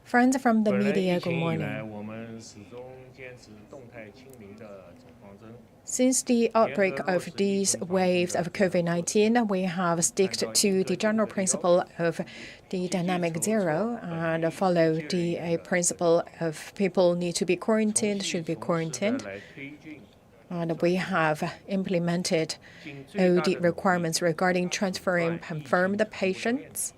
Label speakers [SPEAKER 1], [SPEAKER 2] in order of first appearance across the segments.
[SPEAKER 1] Friends from the media, good morning. Since the outbreak of these waves of COVID-19, we have stuck to the general principle of the dynamic zero and follow the principle of people need to be quarantined, should be quarantined. And we have implemented OD requirements regarding transferring confirmed patients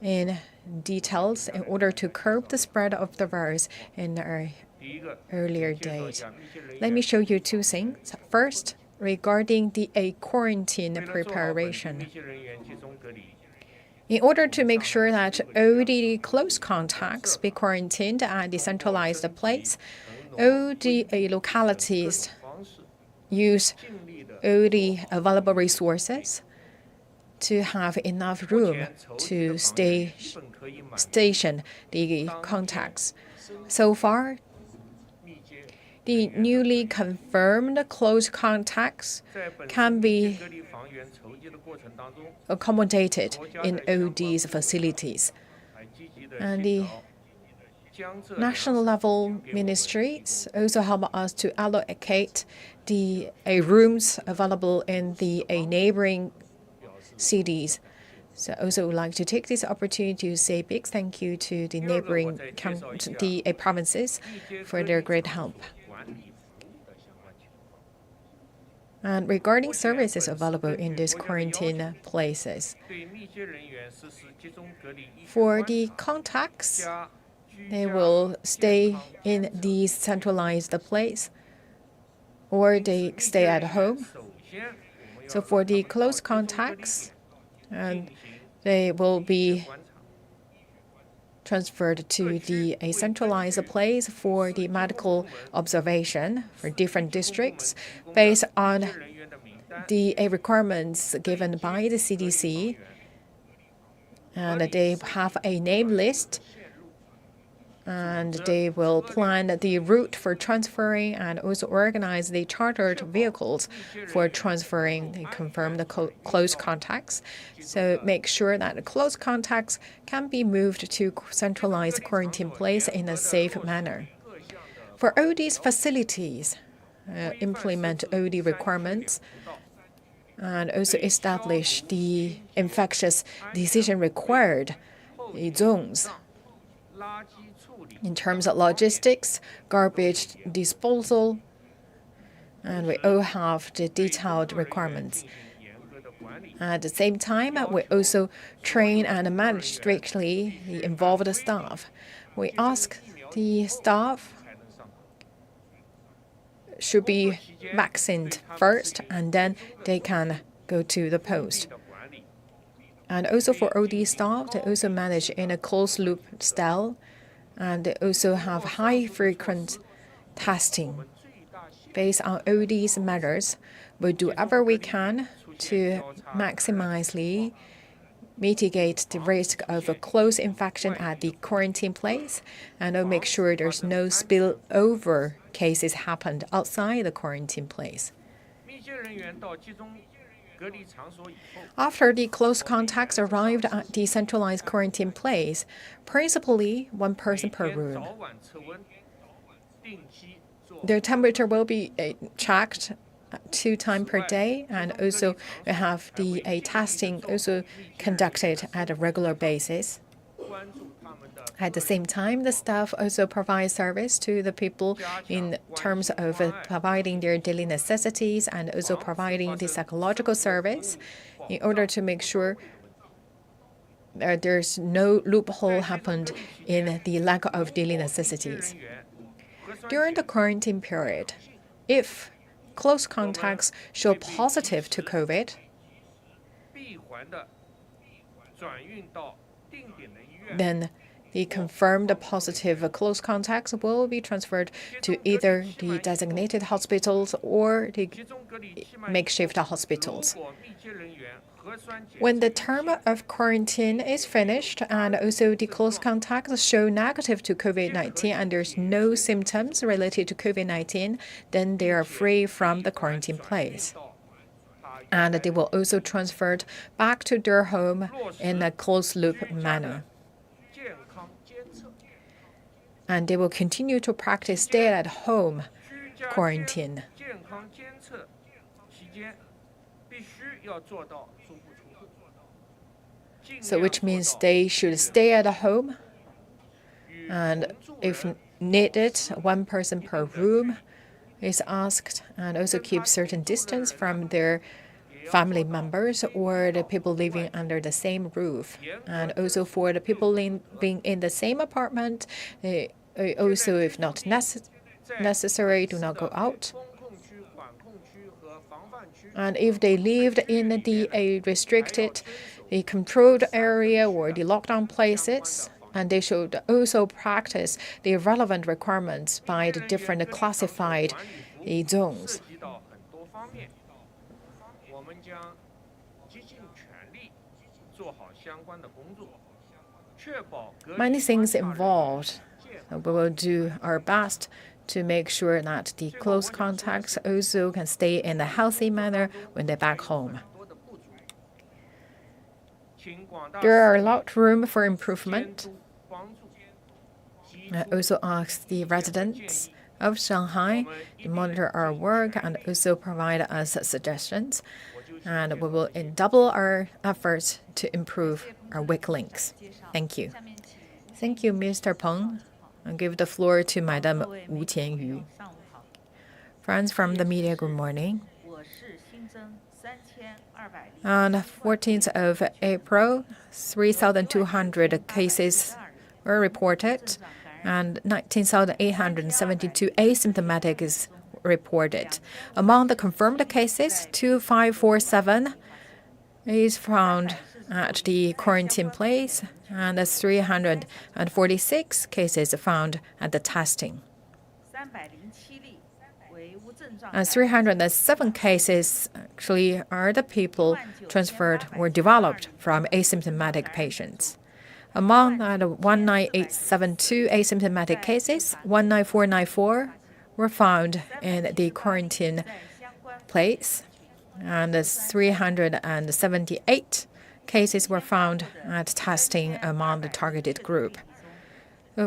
[SPEAKER 1] in details in order to curb the spread of the virus in an earlier date. Let me show you two things. First, regarding the quarantine preparation. In order to make sure that all the close contacts be quarantined at a decentralized place, all the localities use all the available resources to have enough room to station the contacts. So far, the newly confirmed close contacts can be accommodated in all these facilities. And the national level ministries also help us to allocate the rooms available in the neighboring cities. So I also would like to take this opportunity to say a big thank you to the neighboring provinces for their great help. And regarding services available in these quarantine places, for the contacts, they will stay in the centralized place or they stay at home. So for the close contacts, and they will be transferred to a centralized place for the medical observation for different districts based on the requirements given by the CDC. And they have a name list, and they will plan the route for transferring and also organize the chartered vehicles for transferring the confirmed close contacts. So make sure that the close contacts can be moved to centralized quarantine place in a safe manner. For all these facilities, implement OD requirements and also establish the infectious decision required zones. In terms of logistics, garbage disposal, and we all have the detailed requirements. At the same time, we also train and manage strictly the involved staff. We ask the staff should be vaccinated first, and then they can go to the post. And also for OD staff, they also manage in a closed-loop style, and they also have high-frequent testing. Based on all these measures, we'll do whatever we can to maximally mitigate the risk of a close infection at the quarantine place, and we'll make sure there's no spillover cases happened outside the quarantine place. After the close contacts arrived at the centralized quarantine place, principally one person per room. Their temperature will be checked 2 times per day, and also we have the testing also conducted at a regular basis. At the same time, the staff also provide service to the people in terms of providing their daily necessities and also providing the psychological service in order to make sure there's no loophole happened in the lack of daily necessities. During the quarantine period, if close contacts show positive to COVID, then the confirmed positive close contacts will be transferred to either the designated hospitals or the makeshift hospitals. When the term of quarantine is finished and also the close contacts show negative to COVID-19 and there's no symptoms related to COVID-19, then they are free from the quarantine place. And they will also transferred back to their home in a closed-loop manner. and they will continue to practice stay-at-home quarantine. So which means they should stay at home, and if needed, one person per room is asked, and also keep certain distance from their family members or the people living under the same roof. And also for the people being in the same apartment, also if not necessary, do not go out. And if they lived in the restricted, the controlled area or the lockdown places, and they should also practice the relevant requirements by the different classified zones. Many things involved. We will do our best to make sure that the close contacts also can stay in a healthy manner when they're back home. There are a lot of room for improvement. I also ask the residents of Shanghai to monitor our work and also provide us suggestions. And we will double our efforts to improve our weak links. Thank you. Thank you, Mr. Peng. I'll give the floor to Madam Wu Qianyu. Friends from the media, good morning. On 14th of April, 3,200 cases were reported, and 19,872 asymptomatic is reported. Among the confirmed cases, 2,547 is found at the quarantine place, and 346 cases found at the testing. And 307 cases actually are the people transferred or developed from asymptomatic patients. Among the 19872 asymptomatic cases, 19494 were found in the quarantine place, and 378 cases were found at testing among the targeted group.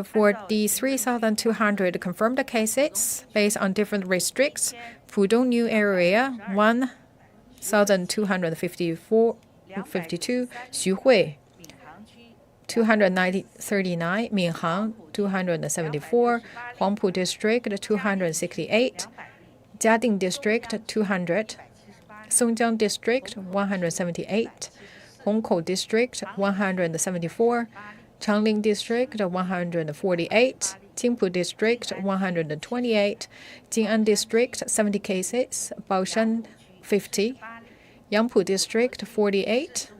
[SPEAKER 1] For the 3,200 confirmed cases, based on different districts, Pudong New Area, 1,252, Xuhui, 239, Minhang, 274, Huangpu District, 268, Jiading District, 200, Songjiang District, 178, Hongkou District, 174, Changling District, 148, Jingpu District, 128, Jing'an District, 70 cases, Baoshan, 50, Yangpu District, 48,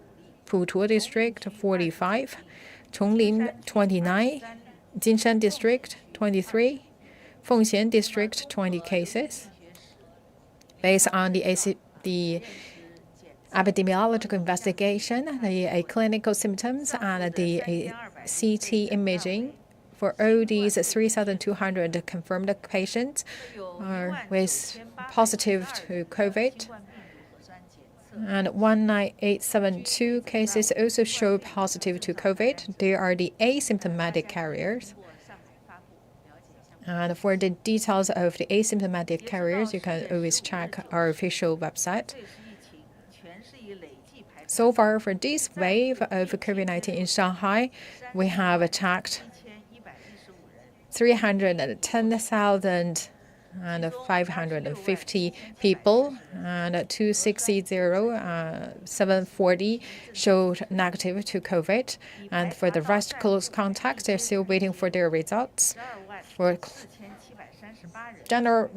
[SPEAKER 1] Putuo District, 45, Chonglin, 29, Jinshan District, 23, Fengxian District, 20 cases. Based on the epidemiological investigation, the clinical symptoms, and the CT imaging for all these 3,200 confirmed patients are with positive to COVID. And 19872 cases also show positive to COVID. They are the asymptomatic carriers. And for the details of the asymptomatic carriers, you can always check our official website. So far, for this wave of COVID-19 in Shanghai, we have checked 310,550 people, and 260,740 showed negative to COVID. And for the rest close contacts, they're still waiting for their results. For general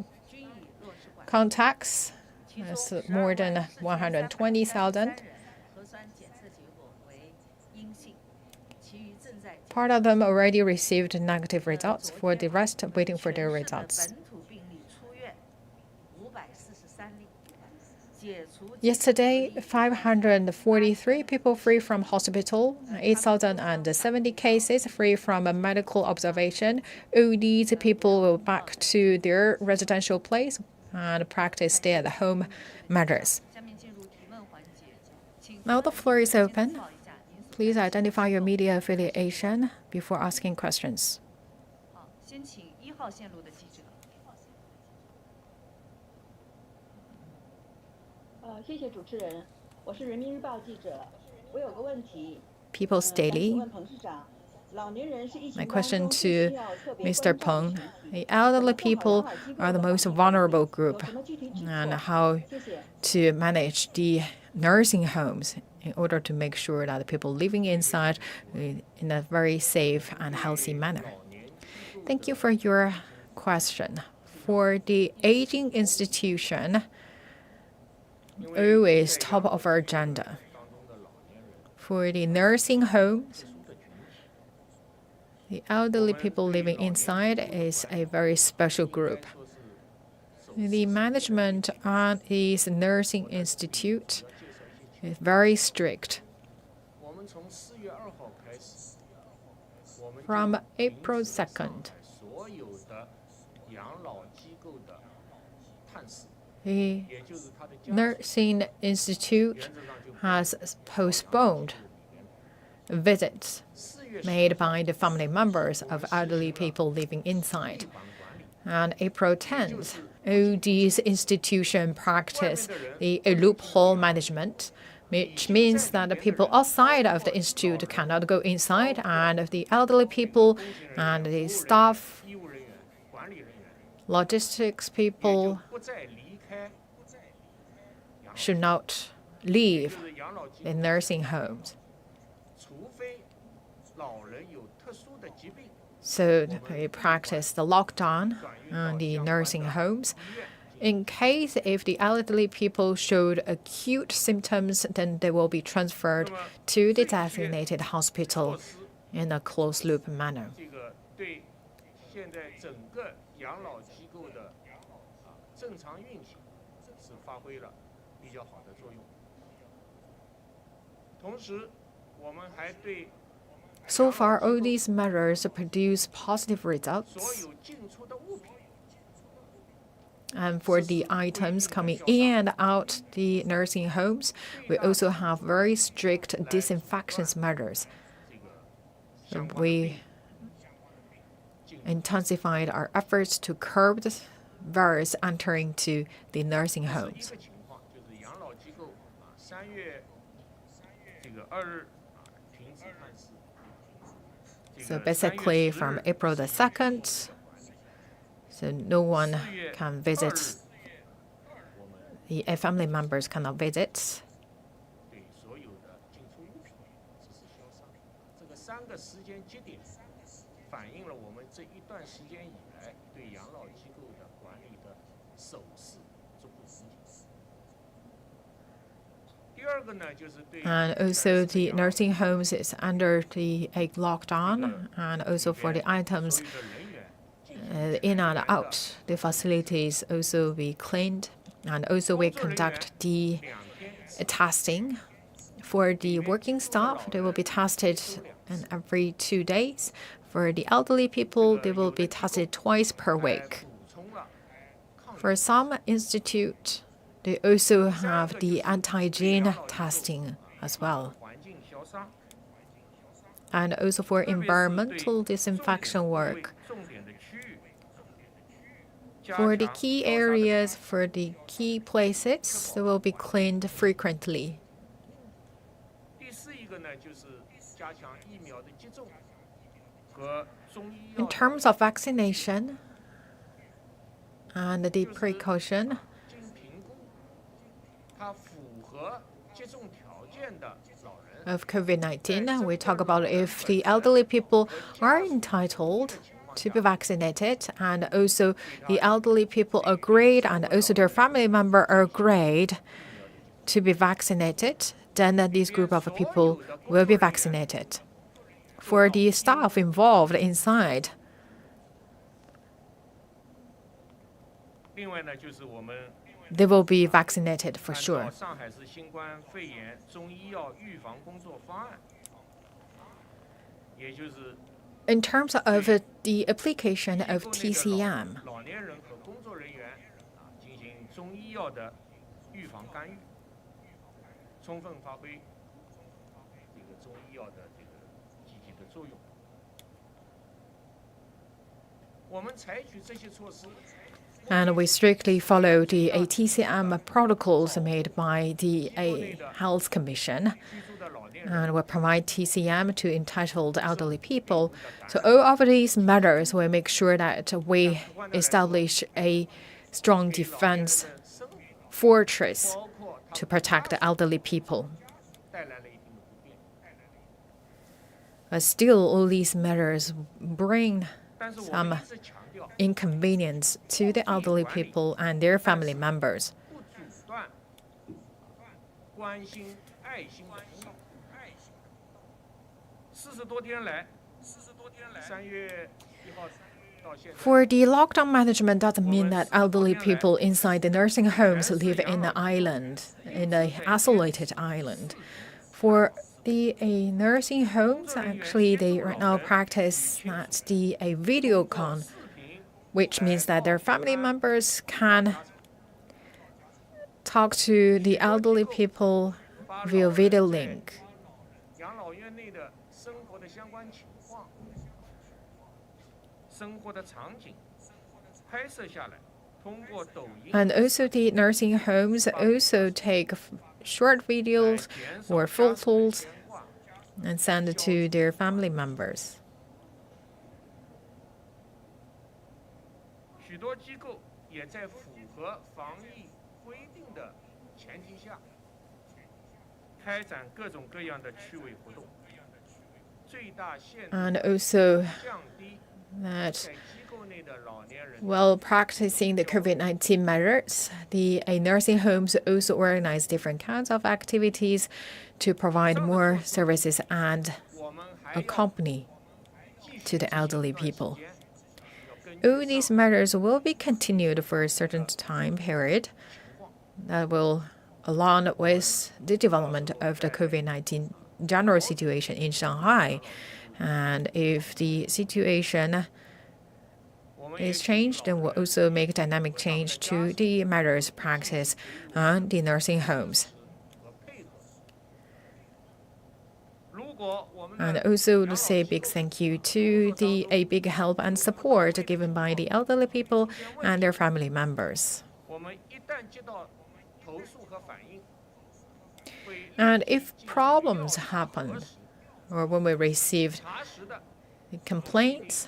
[SPEAKER 1] contacts, it's more than 120,000. Part of them already received negative results. For the rest, waiting for their results. Yesterday, 543 people free from hospital, 8,070 cases free from a medical observation. All these people will back to their residential place and practice stay-at-home measures. Now the floor is open. Please identify your media affiliation before asking questions.
[SPEAKER 2] 先请1号线路的记者。
[SPEAKER 3] 谢谢主持人，我是人民日报记者，我有个问题。
[SPEAKER 1] People's Daily. My question to Mr. Peng. The elderly people are the most vulnerable group, and how to manage the nursing homes in order to make sure that the people living inside in a very safe and healthy manner. Thank you for your question. For the aging institution, always top of our agenda. For the nursing homes, the elderly people living inside is a very special group. The management on this nursing institute is very strict. From April 2nd, the nursing institute has postponed visits made by the family members of elderly people living inside. On April 10th, all these institutions practice the loophole management, which means that the people outside of the institute cannot go inside, and the elderly people and the staff, logistics people should not leave the nursing homes. So they practice the lockdown on the nursing homes. In case if the elderly people showed acute symptoms, then they will be transferred to the designated hospital in a closed-loop manner. So far, all these measures produce positive results. And for the items coming in and out the nursing homes, we also have very strict disinfection measures. We intensified our efforts to curb the virus entering to the nursing homes. So basically from April the 2nd, so no one can visit, the family members cannot visit. And also the nursing homes is under the lockdown, and also for the items in and out, the facilities also be cleaned, and also we conduct the testing. For the working staff, they will be tested every 2 days. For the elderly people, they will be tested twice per week. For some institutes, they also have the antigen testing as well. And also for environmental disinfection work. For the key areas, for the key places, they will be cleaned frequently. In terms of vaccination and the precaution, of COVID-19, we talk about if the elderly people are entitled to be vaccinated, and also the elderly people agreed, and also their family member agreed to be vaccinated, then this group of people will be vaccinated. For the staff involved inside, they will be vaccinated for sure. In terms of the application of TCM, And we strictly follow the TCM protocols made by the Health Commission. And we provide TCM to entitled elderly people. So all of these matters will make sure that we establish a strong defense fortress to protect the elderly people. But still, all these measures bring some inconvenience to the elderly people and their family members. For the lockdown management doesn't mean that elderly people inside the nursing homes live in an island, in an isolated island. For the nursing homes, actually, they right now practice that a video con, which means that their family members can talk to the elderly people via video link. And also the nursing homes also take short videos or photos and send it to their family members. And also that while practicing the COVID-19 measures, the nursing homes also organize different kinds of activities to provide more services and accompany to the elderly people. All these measures will be continued for a certain time period that will along with the development of the COVID-19 general situation in Shanghai. And if the situation is changed, then we'll also make dynamic change to the measures practiced on the nursing homes. And also to say a big thank you to a big help and support given by the elderly people and their family members. And if problems happen, or when we receive complaints,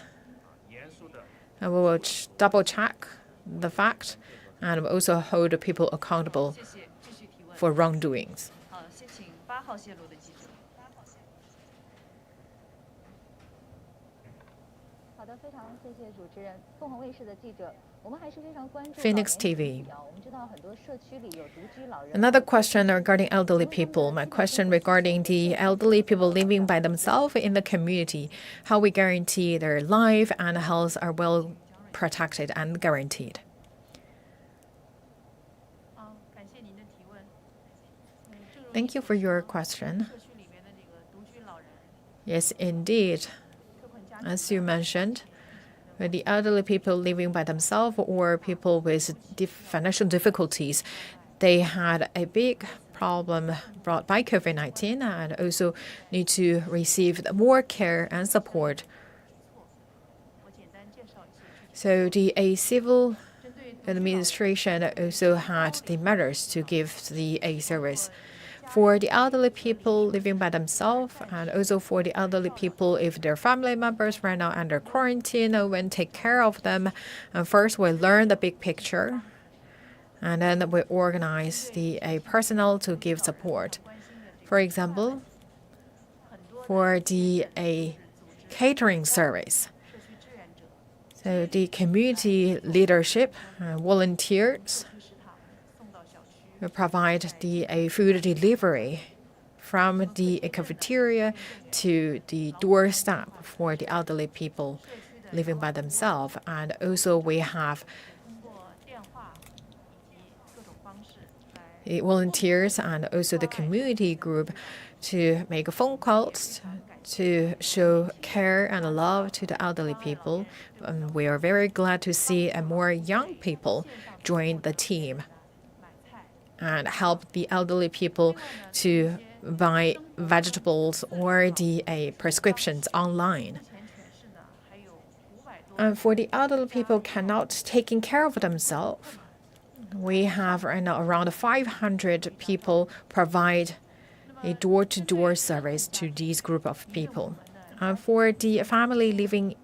[SPEAKER 1] we will double check the fact and also hold people accountable for wrongdoings. Phoenix TV. Another question regarding elderly people. My question regarding the elderly people living by themselves in the community. How we guarantee their life and health are well protected and guaranteed. Thank you for your question. Yes, indeed. As you mentioned, the elderly people living by themselves or people with financial difficulties, they had a big problem brought by COVID-19 and also need to receive more care and support. So the civil administration also had the measures to give the service for the elderly people living by themselves, and also for the elderly people if their family members right now under quarantine, when take care of them. And first, we learn the big picture, and then we organize the personnel to give support. For example, for the catering service, so the community leadership, volunteers, we provide the food delivery from the cafeteria to the doorstep for the elderly people living by themselves. And also we have the volunteers and also the community group to make phone calls to show care and love to the elderly people. And we are very glad to see more young people join the team and help the elderly people to buy vegetables or the prescriptions online. And for the elderly people cannot taking care of themselves, we have right now around 500 people provide a door-to-door service to these group of people. And for the family living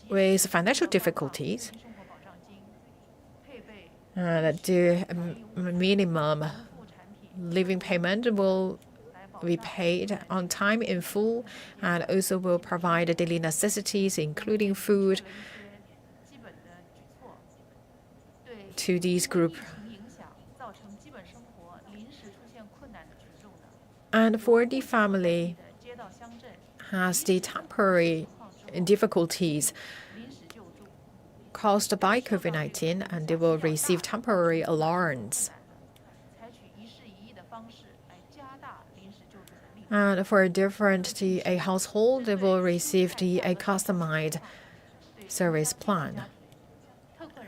[SPEAKER 1] with financial difficulties, the minimum living payment will be paid on time in full and also will provide daily necessities, including food, to these group. And for the family has the temporary difficulties caused by COVID-19, and they will receive temporary allowance. And for a household, they will receive a customized service plan.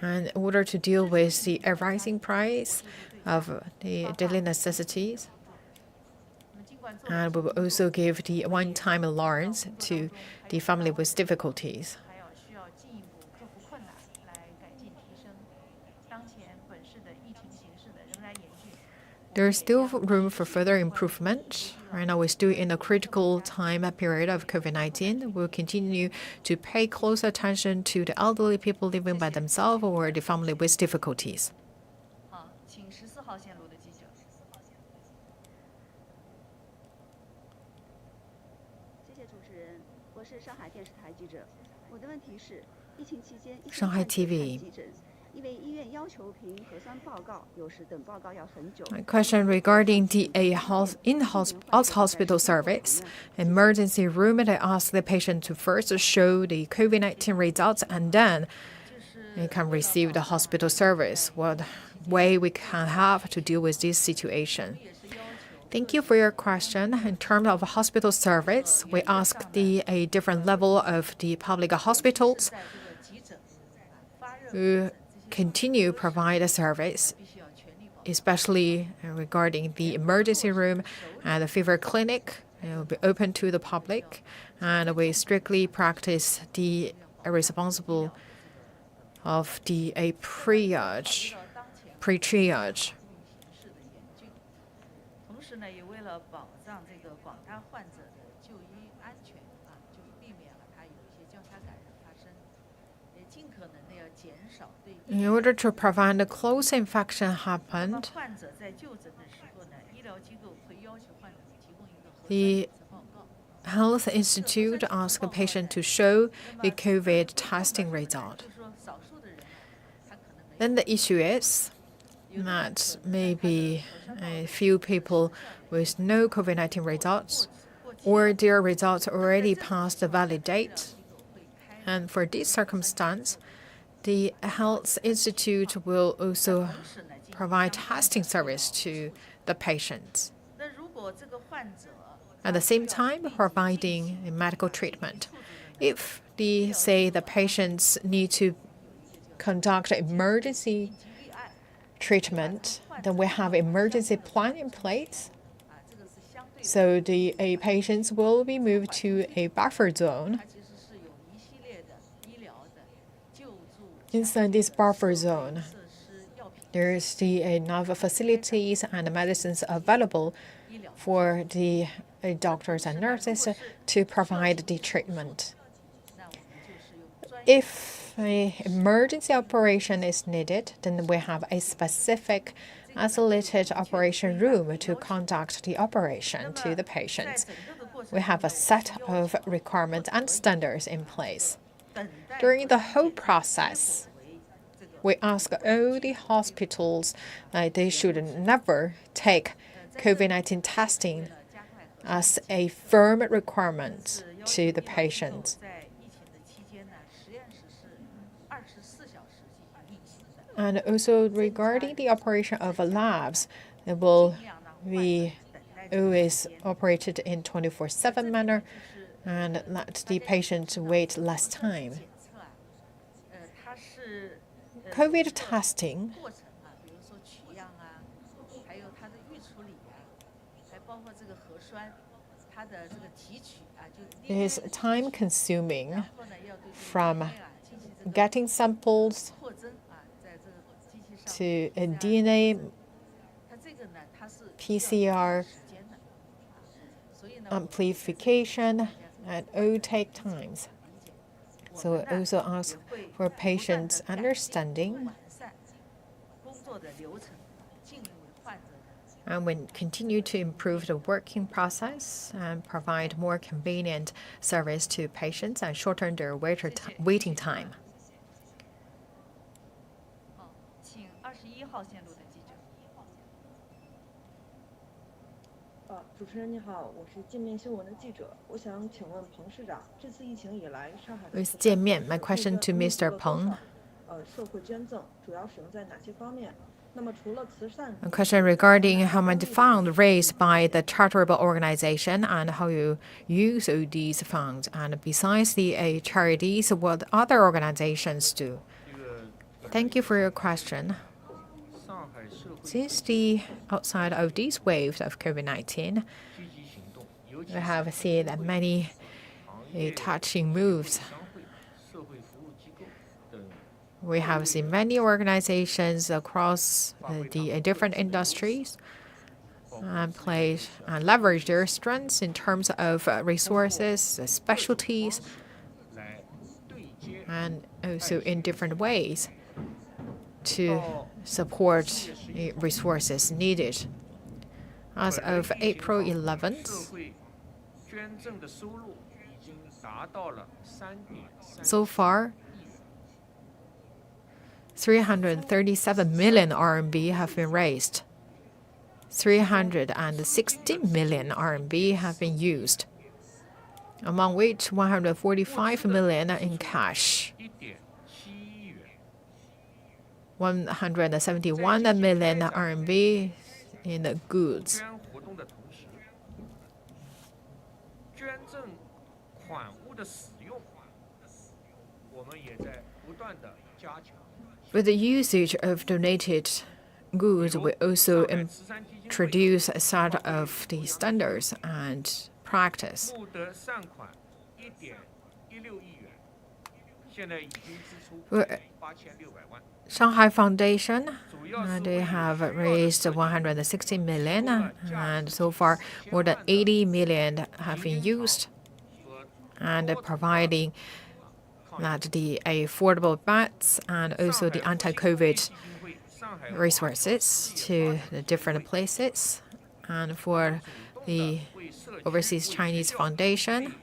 [SPEAKER 1] And in order to deal with the rising price of the daily necessities, and we will also give the one-time allowance to the family with difficulties. There is still room for further improvement. Right now, we're still in a critical time period of COVID-19. We'll continue to pay close attention to the elderly people living by themselves or the family with difficulties.
[SPEAKER 2] 请14号线路的记者。
[SPEAKER 3] 谢谢主持人，我是上海电视台记者。我的问题是，疫情期间，
[SPEAKER 1] Shanghai TV.
[SPEAKER 3] 因为医院要求凭核酸报告，有时等报告要很久。
[SPEAKER 1] A question regarding the hospital service. Emergency room, they ask the patient to first show the COVID-19 results and then they can receive the hospital service. What way we can have to deal with this situation? Thank you for your question. In terms of hospital service, we ask a different level of the public hospitals who continue provide a service, especially regarding the emergency room and the fever clinic. It will be open to the public, and we strictly practice the responsible of the pre-triage.
[SPEAKER 2] 同时呢，也为了保障这个广大患者的就医安全就避免了它有一些交叉感染发生，也尽可能的要减少对。
[SPEAKER 1] In order to prevent a close infection happened,
[SPEAKER 2] 患者在就诊的时候呢，医疗机构会要求患者提供一个核酸
[SPEAKER 1] the
[SPEAKER 2] 检测报告。
[SPEAKER 1] Health Institute asks the patient to show the COVID testing result.
[SPEAKER 2] 就是说，少数的人呢，他可能没有
[SPEAKER 1] Then the issue is that maybe a few people with no COVID-19 results or their results already passed the valid date. And for this circumstance, the Health Institute will also provide testing service to the patients.
[SPEAKER 2] 那如果这个患者
[SPEAKER 1] At the same time, providing a medical treatment. If the patients need to conduct emergency treatment, then we have emergency plan in place. So the patients will be moved to a buffer zone.
[SPEAKER 2] 它其实是有一系列的医疗的救助
[SPEAKER 1] Inside this buffer zone,
[SPEAKER 2] 设施、药品
[SPEAKER 1] there is enough facilities and medicines available for the doctors and nurses to provide the treatment.
[SPEAKER 2] 那我们就是用专业
[SPEAKER 1] If an emergency operation is needed, then we have a specific isolated operation room to conduct the operation to the
[SPEAKER 2] 在
[SPEAKER 1] patients.
[SPEAKER 2] 整个的过程
[SPEAKER 1] We have a set of requirements and standards in place.
[SPEAKER 2] 等待
[SPEAKER 1] During the whole process,
[SPEAKER 2] 为这个
[SPEAKER 1] we ask all the hospitals that they should never take COVID-19 testing
[SPEAKER 2] 加快核
[SPEAKER 1] as a firm requirement to the patients.
[SPEAKER 2] 在疫情的期间呢，实验室是24小时进行运行的，
[SPEAKER 1] And also regarding the operation of labs, it will
[SPEAKER 2] 尽量让患者
[SPEAKER 1] be
[SPEAKER 2] 等待这个
[SPEAKER 1] always operated in 24/7 manner
[SPEAKER 2] 就是
[SPEAKER 1] and let the patient wait less time.
[SPEAKER 2] 检测它是
[SPEAKER 1] COVID testing
[SPEAKER 2] 过程比如说取样还有它的预处理还包括这个核酸，它的这个提取就
[SPEAKER 1] is time consuming
[SPEAKER 2] 然后呢要对这个
[SPEAKER 1] from getting samples
[SPEAKER 2] 扩增啊，在这个机器上
[SPEAKER 1] to
[SPEAKER 2] 面
[SPEAKER 1] DNA
[SPEAKER 2] 它这个呢，它是
[SPEAKER 1] PCR
[SPEAKER 2] 时间的，所以呢，
[SPEAKER 1] amplification, and all take times.
[SPEAKER 2] 我
[SPEAKER 1] So
[SPEAKER 2] 们
[SPEAKER 1] it
[SPEAKER 2] 呢
[SPEAKER 1] also asks
[SPEAKER 2] 也会
[SPEAKER 1] for
[SPEAKER 2] 不断地
[SPEAKER 1] patients'
[SPEAKER 2] 改进
[SPEAKER 1] understanding,
[SPEAKER 2] 完善工作的流程，尽力为患者的
[SPEAKER 1] and we continue to improve the working process and provide more convenient service to patients and shorten their waiting time.
[SPEAKER 2] 好，请21号线路的记者。
[SPEAKER 4] 主持人你好，我是界面新闻的记者，我想请问彭市长，这次疫情以来，上海的
[SPEAKER 1] With 界面, my question to Mr. Peng.
[SPEAKER 4] 社会捐赠主要使用在哪些方面？那么除了慈善
[SPEAKER 1] A question regarding how much fund raised by the charitable organization and how you use all these funds. And besides the charities, what other organizations do? Thank you for your question. Since the outside of these waves of COVID-19, we have seen many touching moves. We have seen many organizations across the different industries play and leverage their strengths in terms of resources, specialties, and also in different ways to support the resources needed. As of April 11th, so far, 337 million RMB have been raised. 360 million RMB have been used, among which 145 million in cash, 171 million RMB in the goods. With the usage of donated goods, we also introduce a set of the standards and practice. Shanghai Foundation, they have raised 160 million, and so far more than 80 million have been used, and providing that the affordable beds and also the anti-COVID resources to the different places. And for the Overseas Chinese Foundation,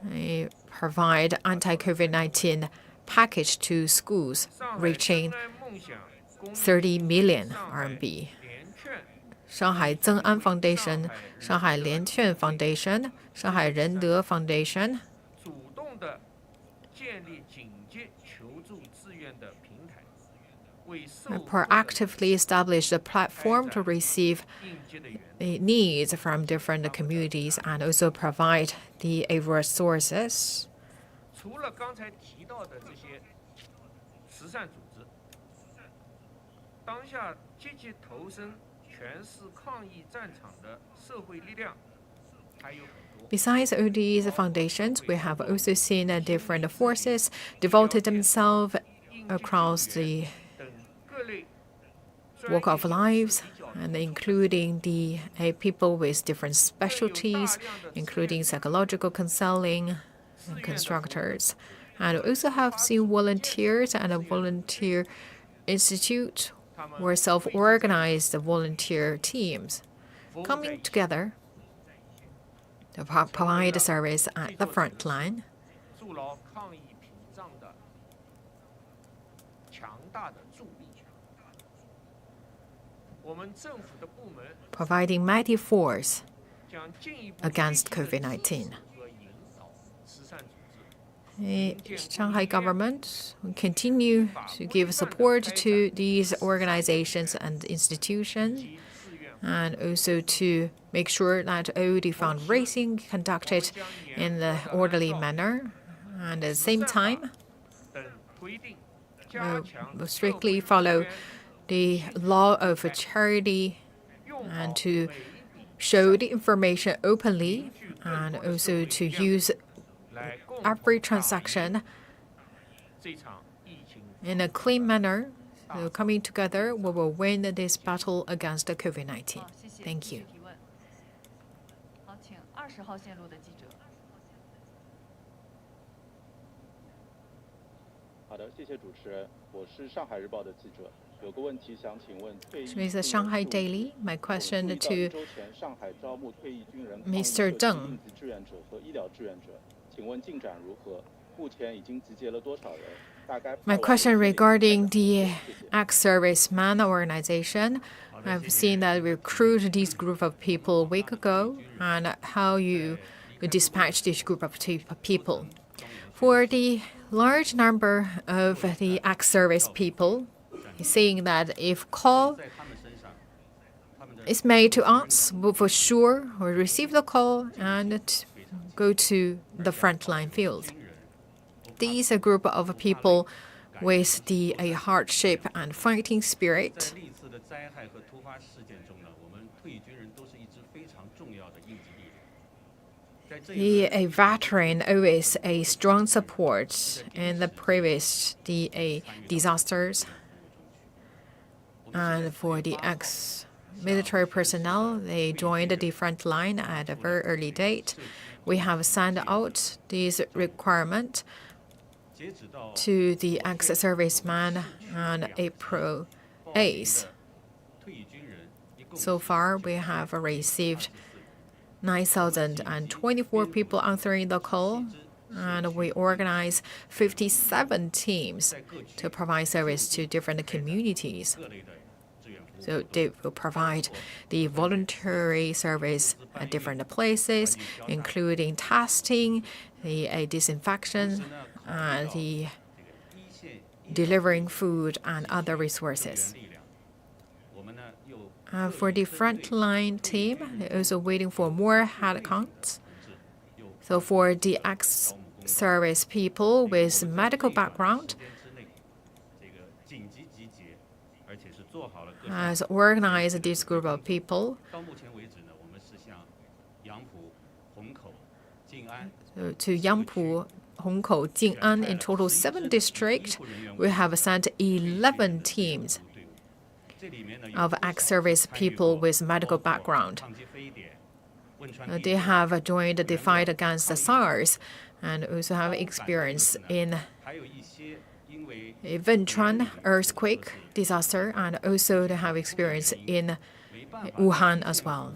[SPEAKER 1] they provide anti-COVID-19 package to schools reaching 30 million RMB. Shanghai Zheng'an Foundation, Shanghai Lianquan Foundation, Shanghai Rende Foundation proactively established a platform to receive the needs from different communities and also provide the resources. Besides all these foundations, we have also seen different forces devoted themselves across the walk of lives, and including the people with different specialties, including psychological counseling and constructors. And we also have seen volunteers and a volunteer institute or self-organized volunteer teams coming together to provide service at the front line, providing mighty force against COVID-19. The Shanghai government will continue to give support to these organizations and institutions, and also to make sure that all the fundraising conducted in an orderly manner. And at the same time, we'll strictly follow the law of charity and to show the information openly, and also to use every transaction in a clean manner. So coming together, we will win this battle against the COVID-19. Thank you.
[SPEAKER 2] 好，请20号线路的记者。
[SPEAKER 5] 好的，谢谢主持人，我是上海日报的记者，有个问题想请问退役。
[SPEAKER 1] So it's the Shanghai Daily. My question to
[SPEAKER 5] 周前上海招募退役军人、
[SPEAKER 1] Mr. Deng.
[SPEAKER 5] 应急志愿者和医疗志愿者，请问进展如何？目前已经集结了多少人？
[SPEAKER 1] My question regarding the ex-serviceman organization. I've seen that recruit this group of people a week ago, and how you dispatch this group of people. For the large number of the ex-service people, saying that if call is made to us, we'll for sure will receive the call and go to the frontline field. These are a group of people with a hardship and fighting spirit. A veteran always a strong support in the previous disasters. And for the ex-military personnel, they joined the front line at a very early date. We have sent out this requirement to the ex-serviceman on April 8th. So far, we have received 9,024 people answering the call, and we organize 57 teams to provide service to different communities. So they will provide the voluntary service at different places, including testing, the disinfection, the delivering food and other resources. For the frontline team, they're also waiting for more headcounts. So for the ex-service people with medical background, has organized this group of people. So to Yangpu, Hongkou, Jing'an, in total 7 districts, we have sent 11 teams of ex-service people with medical background. They have joined the fight against the SARS and also have experience in a Wenchuan earthquake disaster, and also they have experience in Wuhan as well.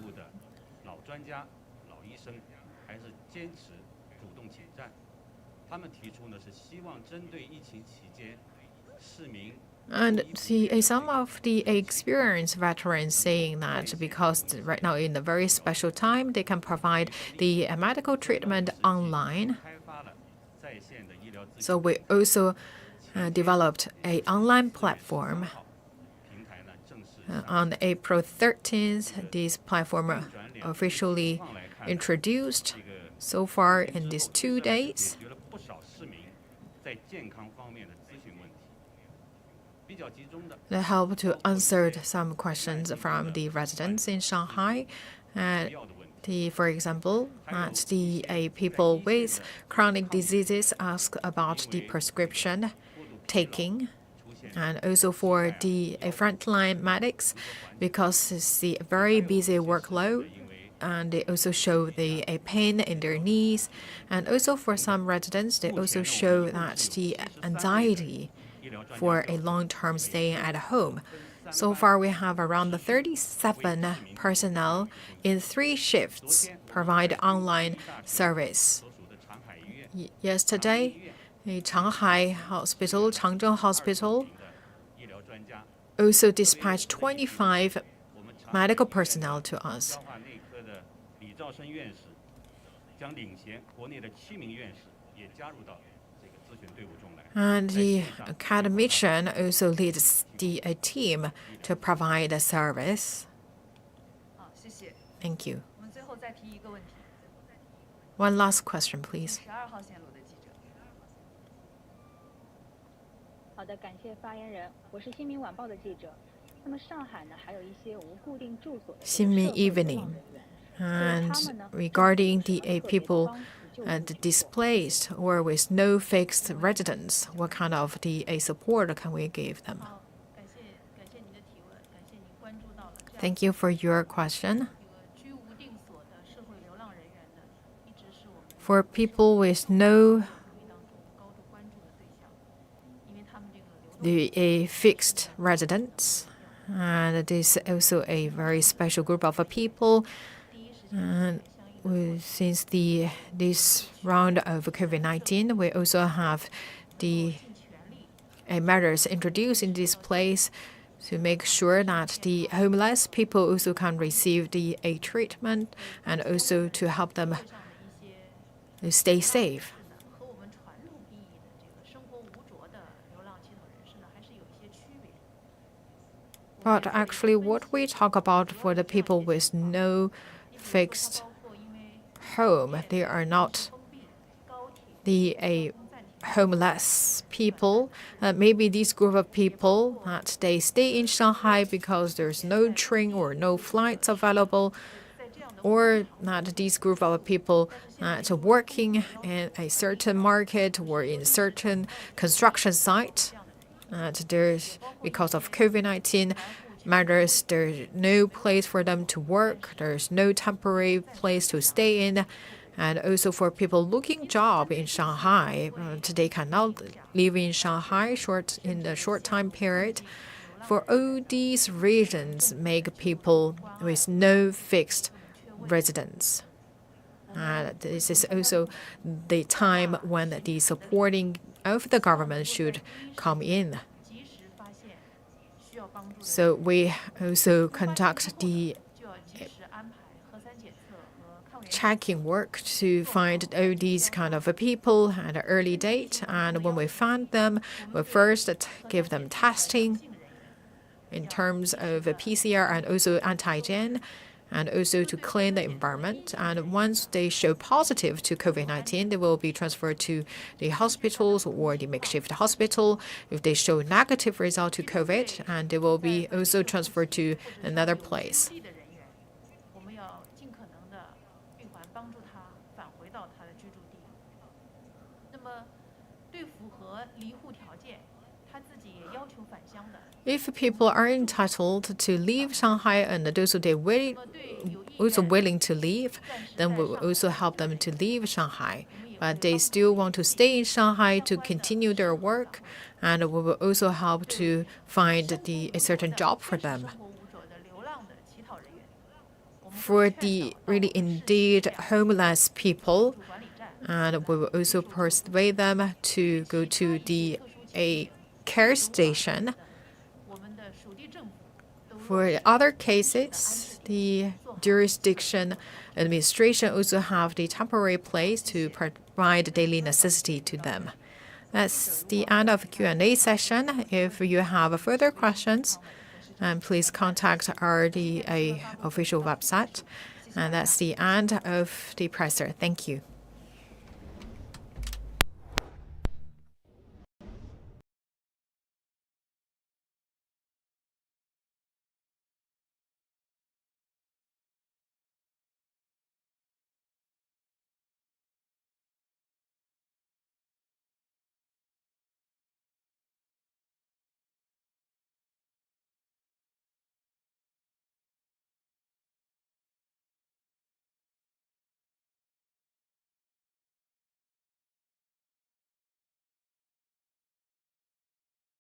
[SPEAKER 1] And some of the experienced veterans saying that because right now in a very special time, they can provide the medical treatment online. So we also developed an online platform. On April 13th, this platform officially introduced. So far in these 2 days, they help to answer some questions from the residents in Shanghai. For example, people with chronic diseases ask about the prescription taking, and also for the frontline medics, because it's a very busy workload, and they also show a pain in their knees, and also for some residents, they also show that the anxiety for a long-term stay at home. So far, we have around 37 personnel in 3 shifts provide online service. Yesterday, the Shanghai Hospital, Changzhou Hospital, also dispatched 25 medical personnel to us. And the academician also leads a team to provide a service. Thank you. One last question, please.
[SPEAKER 6] 好的，感谢发言人，我是新民晚报的记者。那么上海呢，还有一些无固定住所的
[SPEAKER 1] Xinmin Evening. And regarding the people displaced or with no fixed residence, what kind of a support can we give them?
[SPEAKER 2] 好，感谢您的提问，感谢您关注到了这样
[SPEAKER 1] Thank you for your question.
[SPEAKER 2] 一个居无定所的社会流浪人员呢，一直是我们
[SPEAKER 1] For people with no
[SPEAKER 2] 会议当中高度关注的对象，因为他们这个流动
[SPEAKER 1] a fixed residence, and it is also a very special group of people.
[SPEAKER 2] 第一时间
[SPEAKER 1] And
[SPEAKER 2] 相应的
[SPEAKER 1] since this round of COVID-19, we also have the
[SPEAKER 2] 尽全力
[SPEAKER 1] measures introduced in this place to make sure that the homeless people also can receive a treatment and also to help them
[SPEAKER 2] 上的一些
[SPEAKER 1] stay safe.
[SPEAKER 2] 和我们传统意义的这个生活无着的流浪乞讨人士呢，还是有一些区别。
[SPEAKER 1] But actually, what we talk about for the people with no fixed
[SPEAKER 2] 包括因为
[SPEAKER 1] home, they are not
[SPEAKER 2] 封闭、高铁、
[SPEAKER 1] the
[SPEAKER 2] 交通暂停
[SPEAKER 1] homeless people. Maybe this group of people that they stay in Shanghai because there's no train or no flights available,
[SPEAKER 2] 在这样的
[SPEAKER 1] or that this group of people that are working in a certain market or in certain construction site. That there's because of COVID-19 measures, there's no place for them to work. There's no temporary place to stay in. And also for people looking job in Shanghai, they cannot live in Shanghai in the short time period. For all these reasons, make people with no fixed residence. This is also the time when the supporting of the government should come in.
[SPEAKER 2] 及时发现需要帮助的，
[SPEAKER 1] So we also conduct the
[SPEAKER 2] 就要及时安排核酸检测和抗原
[SPEAKER 1] checking work to find all these kind of people at an early date. And when we find them, we first give them testing
[SPEAKER 2] 性人员。
[SPEAKER 1] in terms of a PCR and also antigen, and also to clean the environment. And once they show positive to COVID-19, they will be transferred to the hospitals or the makeshift hospital. If they show negative result to COVID, and they will be also transferred to another place.
[SPEAKER 2] 地的人员，我们要尽可能的闭环帮助他返回到他的居住地。那么，对符合离沪条件，他自己也要求返乡的，
[SPEAKER 1] If people are entitled to leave Shanghai and those who they
[SPEAKER 2] 那么对有意
[SPEAKER 1] also
[SPEAKER 2] 愿
[SPEAKER 1] willing to leave, then we will also help them to leave Shanghai. But they still want to stay in Shanghai to continue their work, and we will also help to find a certain job for them.
[SPEAKER 2] 生活无着的流浪的乞讨人员，我们
[SPEAKER 1] For
[SPEAKER 2] 会劝
[SPEAKER 1] the
[SPEAKER 2] 导
[SPEAKER 1] really indeed homeless people,
[SPEAKER 2] 管理站，
[SPEAKER 1] and we will also persuade them to go to a care station.
[SPEAKER 2] 我们的属地政府都
[SPEAKER 1] For other cases, the jurisdiction administration also have the temporary place to provide daily necessity to them. That's the end of Q&A session. If you have further questions, please contact our official website. And that's the end of the presser. Thank you.